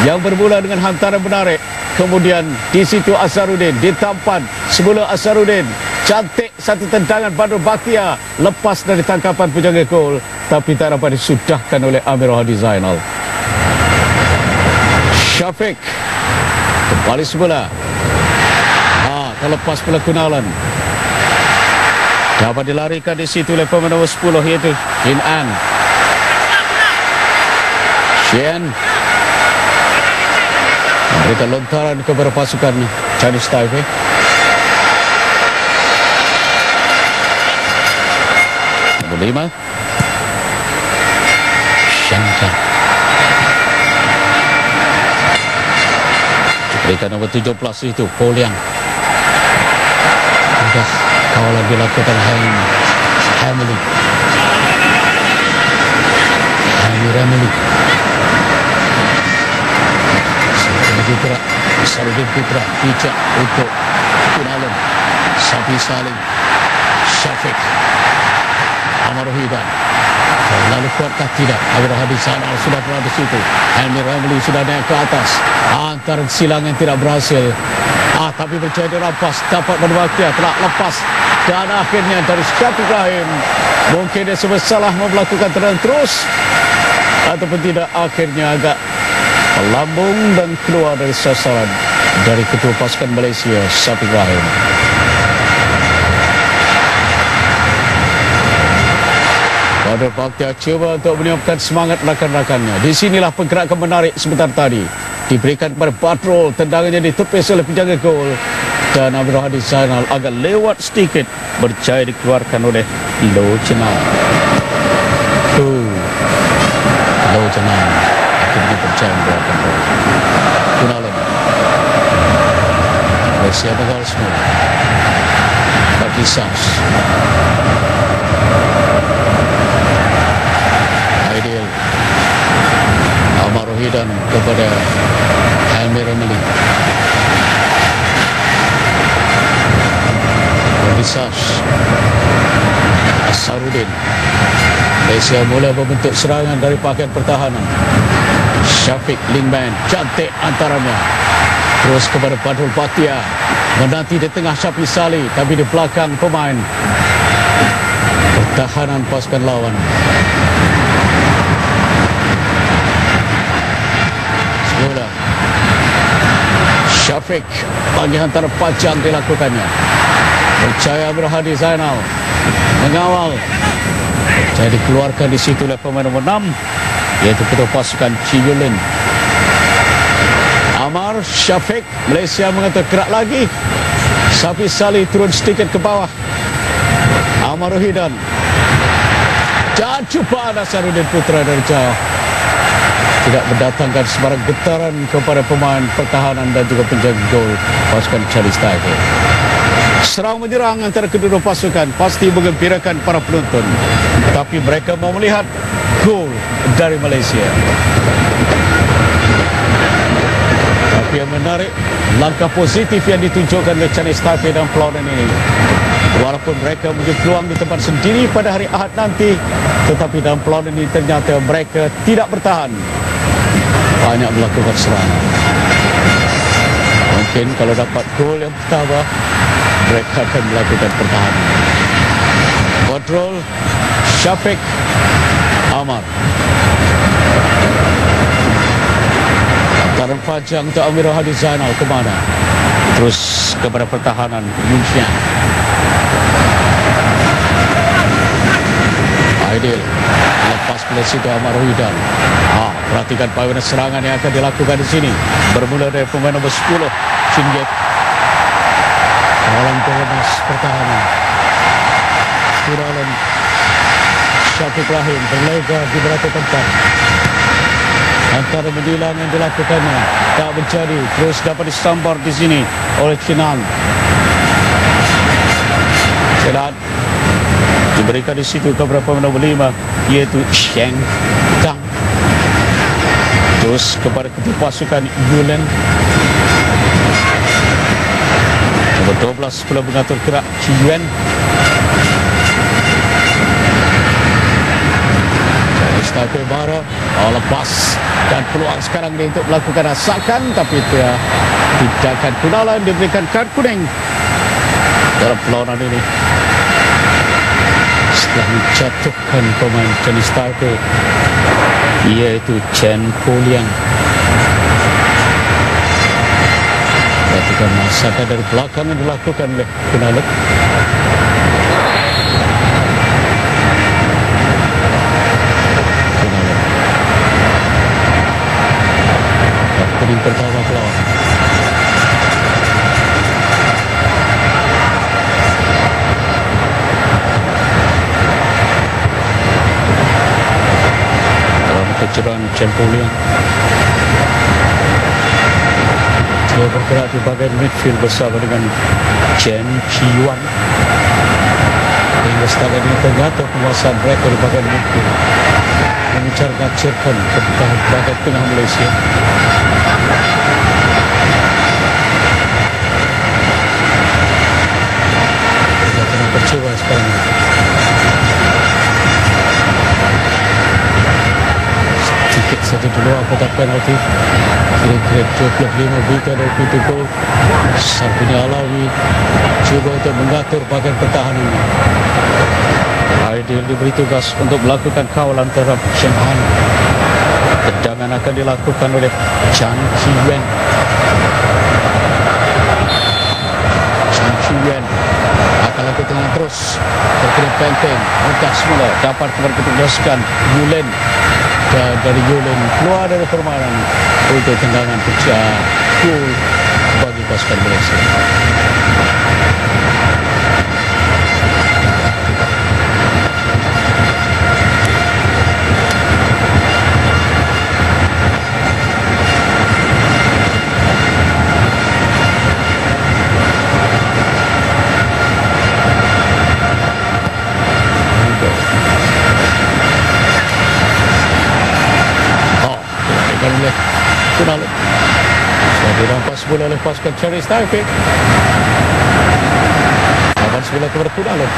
yang bermula dengan hantaran menarik. Kemudian di situ Azharuddin ditampan. Semula Azharuddin cantik satu tendangan Badrul Baqia lepas dari tangkapan penjaga gol, tapi tak dapat disudahkan oleh Amir Rohadi Zainal. Syafiq kembali semula. Terlepas pula Kunalan. Dapat dilarikan di situ oleh pemain nombor 10 iaitu Shin An. Shin memberikan lontaran kepada pasukan Chinese Taipei. Nombor 5 Shen Zhang. Diberikan nombor 17 itu Po Liang. Kawalan dilakukan Hamili. Sarudin Putra bijak untuk Kunalan. Sapi Salim, Syafiq, Amar Rohidan. Lalu kuatkah tidak? Amir Rohadi Zainal sudah berada di situ. Hamili sudah naik ke atas. Antara silangan tidak berhasil. Tapi berjaya dirampas. Dapat berbahagia. Telah lepas. Dan akhirnya dari Syafiq Ibrahim. Mungkin dia salah melakukan tendangan terus. Ataupun tidak. Akhirnya agak melambung dan keluar dari sasaran dari ketua pasukan Malaysia, Syafiq Ibrahim. Badrul Baqia cuba untuk menyiapkan semangat rakan-rakannya. Di sinilah pergerakan menarik sebentar tadi. Diberikan kepada Badrul, tendangannya ditepis oleh penjaga gol. Dan Amir Rohadi Zainal agak lewat sedikit, berjaya dikeluarkan oleh Loh Chenam. Loh Chenam akhirnya berjaya mengeluarkan gol. Kunalan. Malaysia bakal semua. Bagi Sams. Ideal. Amar Rohidan kepada Amir Ramli. Bisas. Azharuddin. Malaysia mula membentuk serangan dari pakaian pertahanan. Syafiq Lingman cantik antaranya. Terus kepada Badrul Baqia. Menanti di tengah Syafiq Salih, tapi di belakang pemain pertahanan pasukan lawan. Semula Syafiq bagi hantaran panjang dilakukannya. Berjaya Amir Rohadi Zainal mengawal. Jadi dikeluarkan di situ oleh pemain nombor 6 iaitu ketua pasukan Chi Yulin. Amar, Syafiq, Malaysia mengatur gerak lagi. Sapi Salih turun sedikit ke bawah. Amar Rohidan. Dan cubaan Azharuddin Putra dari jauh. Tidak mendatangkan sebarang getaran kepada pemain pertahanan dan juga penjaga gol pasukan Chinese Taipei. Serang menyerang antara kedua pasukan pasti menggembirakan para penonton. Tapi mereka mau melihat gol dari Malaysia. Tapi yang menarik, langkah positif yang ditunjukkan oleh Chinese Taipei dalam perlawanan ini. Walaupun mereka memiliki peluang di tempat sendiri pada hari Ahad nanti, tetapi dalam perlawanan ini ternyata mereka tidak bertahan. Banyak melakukan serangan. Mungkin kalau dapat gol yang pertama, mereka akan melakukan pertahanan. Badrul, Syafiq, Amar. Antaran panjang untuk Amir Rohadi Zainal ke mana? Terus kepada pertahanan Indonesia. Ideal. Lepas pula situ Amar Rohidan. Perhatikan pawanan serangan yang akan dilakukan di sini. Bermula dari pemain nombor 10, Chin Yek. Kawalan pelepas pertahanan. Kunalan. Syafiq Ibrahim berlega di beberapa tempat. Antara mendilang yang dilakukannya tak menjadi. Terus dapat disambar di sini oleh Chinan. Chinan diberikan di situ kepada pemain nombor 5 iaitu Sheng Zhang. Terus kepada ketua pasukan Yulen. Nomor 12 pula mengatur gerak Chi Yuan. Chinese Taipei Barat lepas dan peluang sekarang dia untuk melakukan rasakan, tapi dia tidak akan Gunalan diberikan kad kuning dalam perlawanan ini setelah menjatuhkan pemain Chinese Taipei iaitu Chen Poliang. Perhatikan masakan dari belakang yang dilakukan oleh Gunalan. Kuning pertama pelawak. Dalam kejuaraan Chen Poliang, dia bergerak di bahagian midfield bersama dengan Chen Chiyuan. Hingga setakat ini ternyata penguasaan mereka di bahagian midfield mengejar ngacirkan pertahanan bahagian tengah Malaysia. Kita tengah kecewa sekarang ini. Sedikit saja dulu kotak penalti. Kira-kira 25 bita dari pintu gol. Sarbini Alawi cuba untuk mengatur bahagian pertahanan ini. Aidil diberi tugas untuk melakukan kawalan terhadap Shen Han. Tendangan akan dilakukan oleh Chan Chi-wen. Chan Chi-wen akan lakukan tendangan terus berkena penteng, mudah semula dapat berketugaskan Yulen, dan dari Yulen keluar dari permainan untuk tendangan pecah gol bagi pasukan Malaysia. Gunalan sudah dirampas bola oleh pasukan Chinese Taipei. Akan sebelah kepada Gunalan.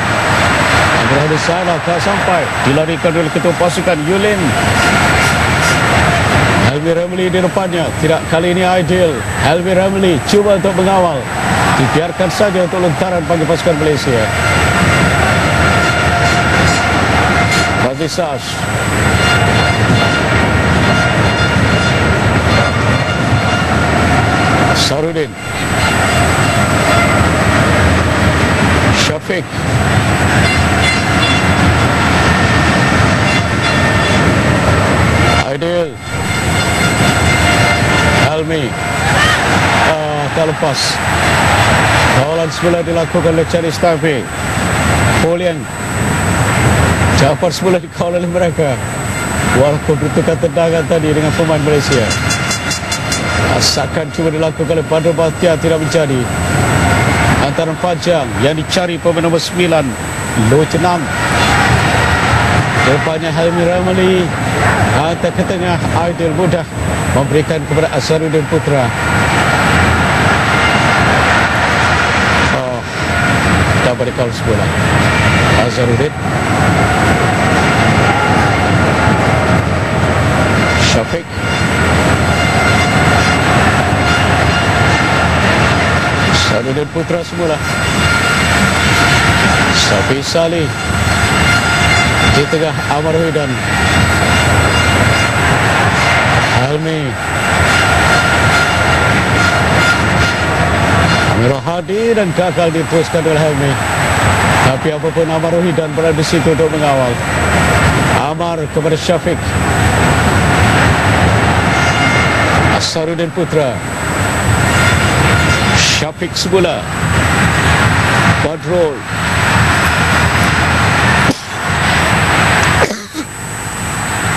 Agar di sana tak sampai dilarikan oleh ketua pasukan Yulin. Helmi Ramli di depannya. Tidak kali ini Aidil. Helmi Ramli cuba untuk mengawal. Dibiarkan saja untuk lontaran bagi pasukan Malaysia. Bagi Sash. Sarudin, Syafiq, Aidil, Helmi, tak lepas. Kawalan semula dilakukan oleh Chinese Taipei. Poliang dapat semula dikawal oleh mereka. Walaupun bertukar tendangan tadi dengan pemain Malaysia. Asakan cuba dilakukan oleh Badr Bahtiar, tidak menjadi. Antaran panjang yang dicari pemain nombor 9 Lo Chenam. Depannya Helmi Ramli. Hantar ke tengah, Aidil mudah memberikan kepada Azharuddin Putra. Dapat dikawal sebelah Azharuddin. Syafiq. Azharuddin Putra semula. Safi Salih di tengah Amar Huidan. Helmi. Amirah Hadi dan gagal diteruskan oleh Helmi. Tapi apapun Amar Huidan berada di situ untuk mengawal. Amar kepada Syafiq. Azharuddin Putra. Syafiq semula. Badrul.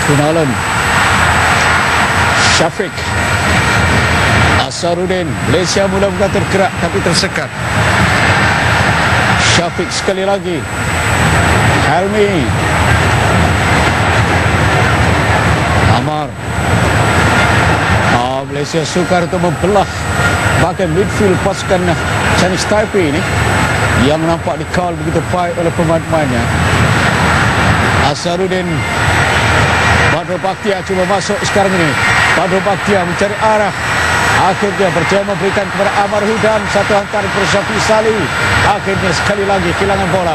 Gunalan. Syafiq. Azharuddin. Malaysia mula-mula tergerak tapi tersekat. Syafiq sekali lagi. Helmi. Amar. Malaysia sukar untuk membelah bahagian midfield pasukan Chinese Taipei ini yang nampak dikawal begitu baik oleh pemain-pemainnya. Azharuddin Padro Baktia cuba masuk sekarang ini. Padro Baktia mencari arah. Akhirnya berjaya memberikan kepada Amar Hudan. Satu hantaran kepada Syafiq Salih. Akhirnya sekali lagi kehilangan bola.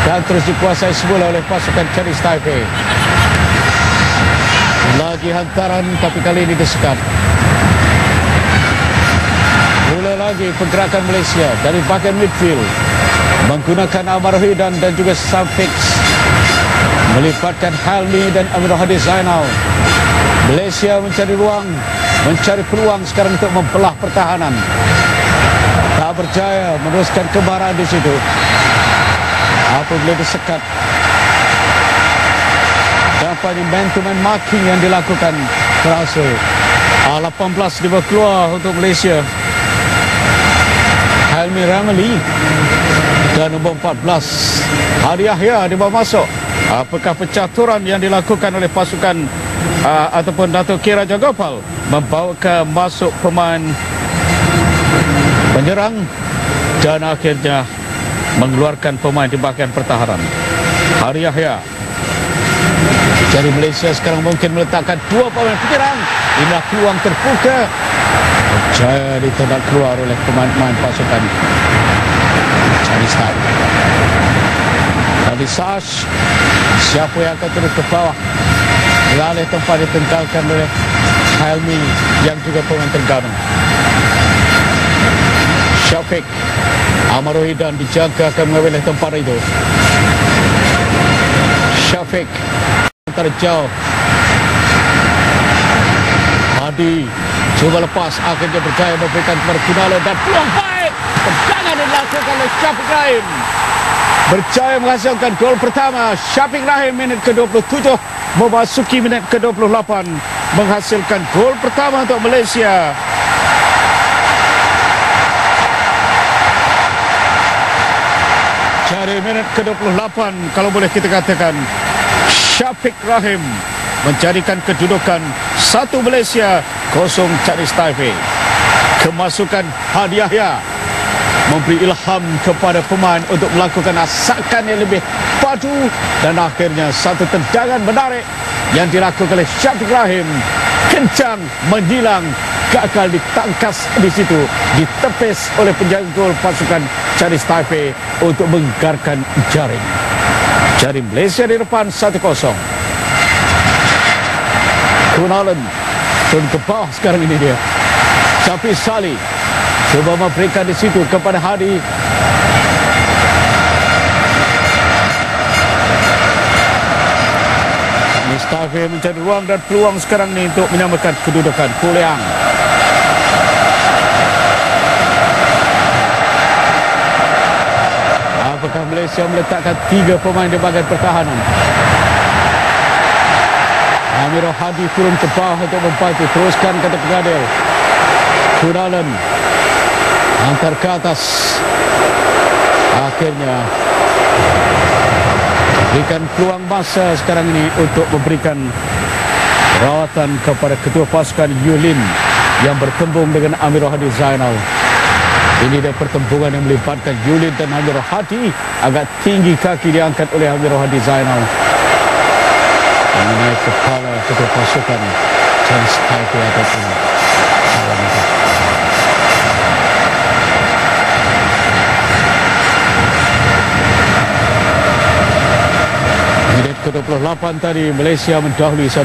Dan terus dikuasai semula oleh pasukan Chinese Taipei. Lagi hantaran tapi kali ini disekat. Mula lagi pergerakan Malaysia dari bahagian midfield. Menggunakan Amar Hudan dan juga Syafiq. Melibatkan Helmi dan Amirul Hadi Zainal. Malaysia mencari ruang, mencari peluang sekarang untuk membelah pertahanan. Tak berjaya meneruskan kemarahan di situ. Apabila disekat. Dapat man-to-man marking yang dilakukan berhasil. 18 dibawa keluar untuk Malaysia. Helmi Ramli dan nombor 14 Hadi Yahya dibawa masuk. Apakah pencaturan yang dilakukan oleh pasukan ataupun Dato' K. Raja Gopal membawa ke masuk pemain penyerang dan akhirnya mengeluarkan pemain di bahagian pertahanan. Hadi Yahya. Jadi Malaysia sekarang mungkin meletakkan dua pemain penyerang. Inilah peluang terbuka. Berjaya ditendang keluar oleh pemain-pemain pasukan Chinese Taipei. Tadi Sash, siapa yang akan turun ke bawah? Beralih tempat ditenggalkan oleh Helmi yang juga pemain Terengganu. Syafiq, Amar Hudan dijaga akan mengambil tempat itu. Syafiq antara jauh. Hadi cuba lepas, akhirnya berjaya memberikan kepada Kunalo dan peluang baik. Tendangan dilakukan oleh Syafiq Rahim. Berjaya menghasilkan gol pertama. Syafiq Rahim minit ke-27 memasuki minit ke-28 menghasilkan gol pertama untuk Malaysia. Jadi minit ke-28 kalau boleh kita katakan Syafiq Rahim menjadikan kedudukan 1 Malaysia 0 Chinese Taipei. Kemasukan Hadi Yahya memberi ilham kepada pemain untuk melakukan asakan yang lebih padu dan akhirnya satu tendangan menarik yang dilakukan oleh Syafiq Rahim kencang menyilang, gagal ditangkas di situ, ditepis oleh penjaga gol pasukan Chinese Taipei untuk menggarkan jaring. Jadi Malaysia di depan 1-0. Kunalan turun ke bawah sekarang ini dia. Syafiq Salih cuba memberikan di situ kepada Hadi. Mustafi mencari ruang dan peluang sekarang ini untuk menyamakan kedudukan. Kuliang. Apakah Malaysia meletakkan 3 pemain di bahagian pertahanan? Amirul Hadi turun ke bawah untuk membantu. Teruskan kata Pegadil. Kunalan antar ke atas. Akhirnya berikan peluang masa sekarang ini untuk memberikan rawatan kepada ketua pasukan Yulin yang bertembung dengan Amirul Hadi Zainal. Ini dia pertembungan yang melibatkan Yulin dan Amirul Hadi. Agak tinggi kaki diangkat oleh Amirul Hadi Zainal. Mengenai kepala ketua pasukan Chinese Taipei ataupun alam itu. Minit ke-28 tadi Malaysia mendahului 1-0.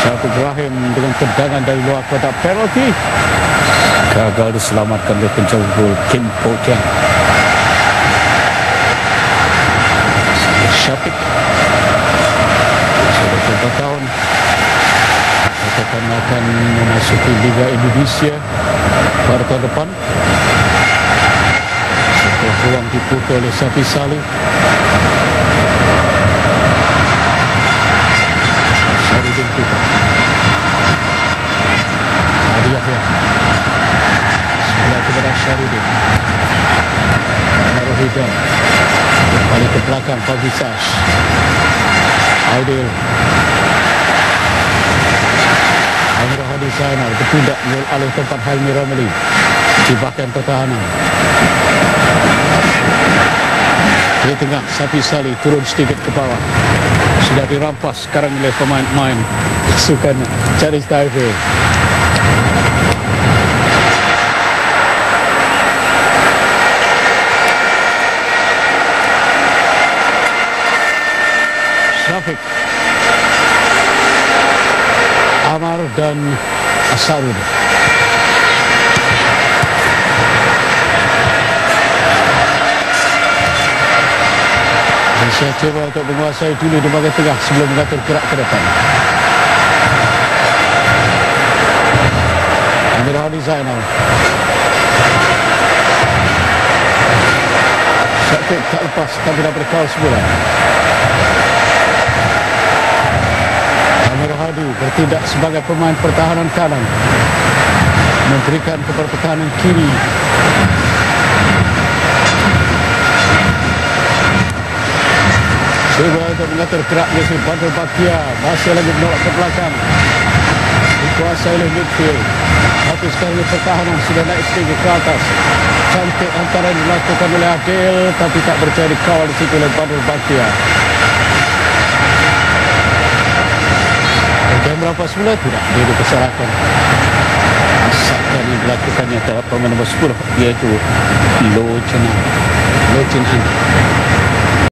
Syafiq Rahim dengan tendangan dari luar kotak penalti gagal diselamatkan oleh penjaga gol Kim Po Kiang. Syafiq sudah 4 tahun akan memasuki Liga Indonesia pada tahun depan. Ruang diputar oleh Syafiq Salih. Syarudin Putra. Hadi Yahya. Sebelah kepada Syarudin. Amar Hudan. Kembali ke belakang Fabisash. Aidil. Amirul Hadi Zainal bertindak alih tempat Helmi Ramli di bahagian pertahanan. Di tengah, Safi Salih turun sedikit ke bawah. Sudah dirampas sekarang oleh pemain-pemain pasukan Chinese Taipei. Syafiq, Amar dan Asarud. Malaysia cuba untuk menguasai dulu di bahagian tengah sebelum mengatur gerak ke depan. Amir Hadi Zainal. Syafiq tak lepas tapi dah berkawal semula. Amir Hadi bertindak sebagai pemain pertahanan kanan, memberikan kepada pertahanan kiri. Cuba untuk mengatur gerak Yusuf Badrul Bakia, masih lagi menolak ke belakang, dikuasai oleh midfield. Tapi sekarang pertahanan sudah naik tinggi ke atas. Cantik antara dilakukan oleh Adil, tapi tak berjaya dikawal di situ oleh Badrul Bakia. Dan berapa semula tidak dia dipersalahkan. Asalkan yang dilakukannya terhadap pemain nombor 10, iaitu Lo Chen An.